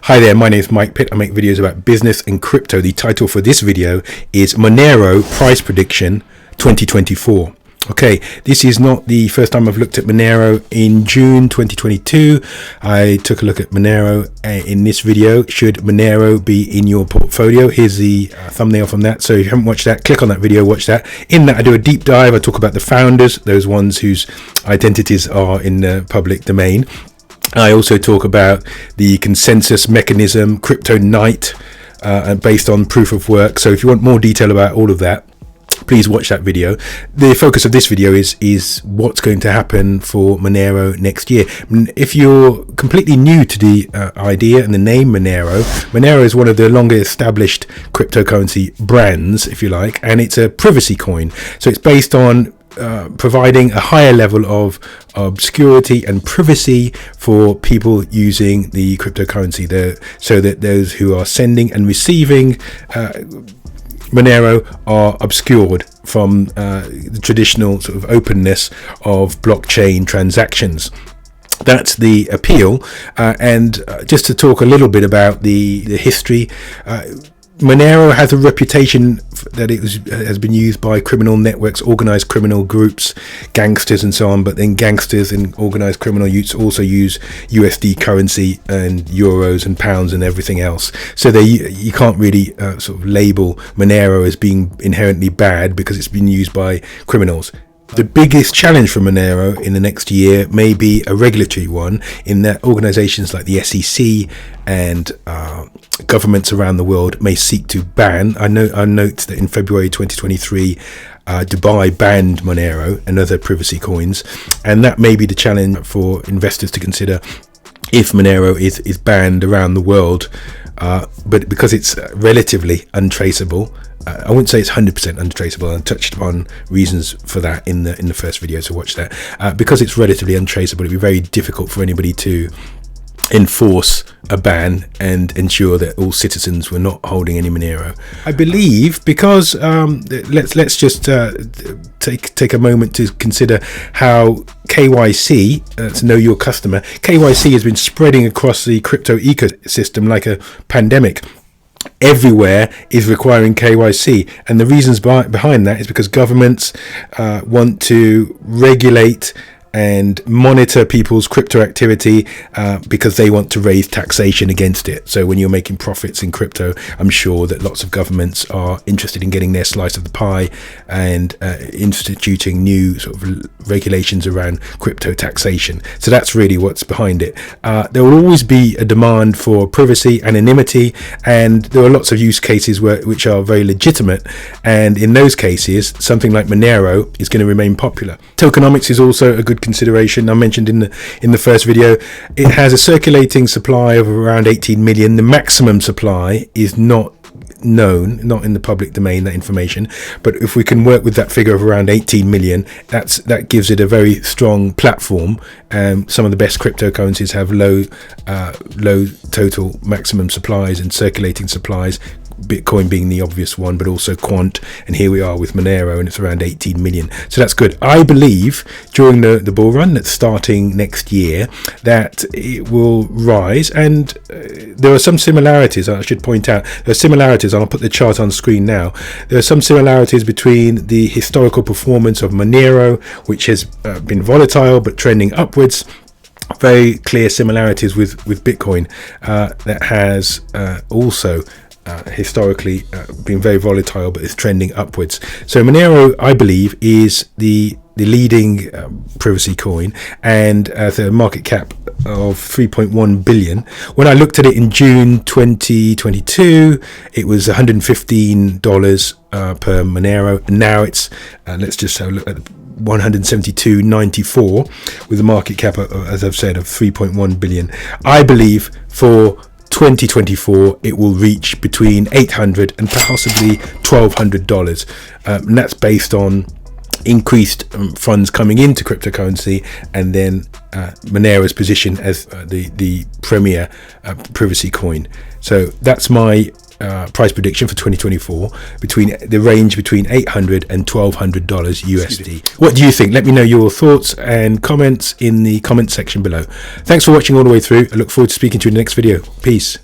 Hi there, my name is Mike Pitt. I make videos about business and crypto. The title for this video is Monero Price Prediction 2024. Okay, this is not the first time I've looked at Monero. In June 2022, I took a look at Monero in this video. Should Monero be in your portfolio? Here's the thumbnail from that. So if you haven't watched that, click on that video, watch that. In that, I do a deep dive. I talk about the founders, those ones whose identities are in the public domain. I also talk about the consensus mechanism, cryptonight, based on proof of work. So if you want more detail about all of that, please watch that video. The focus of this video is what's going to happen for Monero next year. If you're completely new to the idea and the name Monero is one of the longer established cryptocurrency brands, if you like, and it's a privacy coin. So it's based on providing a higher level of obscurity and privacy for people using the cryptocurrency there, so that those who are sending and receiving Monero are obscured from the traditional sort of openness of blockchain transactions. That's the appeal. And just to talk a little bit about the history, Monero has a reputation that it has been used by criminal networks, organized criminal groups, gangsters and so on, but then gangsters and organized criminal youths also use USD currency and euros and pounds and everything else. So you can't really sort of label Monero as being inherently bad because it's been used by criminals. The biggest challenge for Monero in the next year may be a regulatory one, in that organizations like the SEC and governments around the world may seek to ban. I note that in February 2023, Dubai banned Monero and other privacy coins, and that may be the challenge for investors to consider if Monero is banned around the world. But because it's relatively untraceable, I wouldn't say it's 100% untraceable. I touched on reasons for that in the first video, so watch that. Because it's relatively untraceable, it'd be very difficult for anybody to enforce a ban and ensure that all citizens were not holding any Monero. I believe because let's just take a moment to consider how KYC, to know your customer, KYC has been spreading across the crypto ecosystem like a pandemic. Everywhere is requiring KYC, and the reasons behind that is because governments want to regulate and monitor people's crypto activity because they want to raise taxation against it. So when you're making profits in crypto, I'm sure that lots of governments are interested in getting their slice of the pie and instituting new sort of regulations around crypto taxation. So that's really what's behind it. There will always be a demand for privacy, anonymity, and there are lots of use cases which are very legitimate, and in those cases something like Monero is going to remain popular. Tokenomics is also a good consideration. I mentioned in the first video, it has a circulating supply of around 18 million. The maximum supply is not known, not in the public domain, that information, but if we can work with that figure of around 18 million, that gives it a very strong platform. Some of the best cryptocurrencies have low total maximum supplies and circulating supplies, Bitcoin being the obvious one, but also Quant, and here we are with Monero, and it's around 18 million. So that's good. I believe during the bull run that's starting next year that it will rise, and there are some similarities. I should point out there are similarities, and I'll put the chart on screen now. There are some similarities between the historical performance of Monero, which has been volatile but trending upwards. Very clear similarities with Bitcoin that has also historically been very volatile but is trending upwards. So Monero, I believe, is the leading privacy coin, and the market cap of 3.1 billion. When I looked at it in June 2022, it was $115 per Monero, and now it's let's just have a look at $172.94 with a market cap, as I've said, of 3.1 billion. I believe for 2024 it will reach between $800 and possibly $1,200, and that's based on increased funds coming into cryptocurrency, and then Monero's position as the premier privacy coin. So that's my price prediction for 2024, between the range between $800 and $1,200 USD. What do you think? Let me know your thoughts and comments in the comment section below. Thanks for watching all the way through. I look forward to speaking to you in the next video. Peace.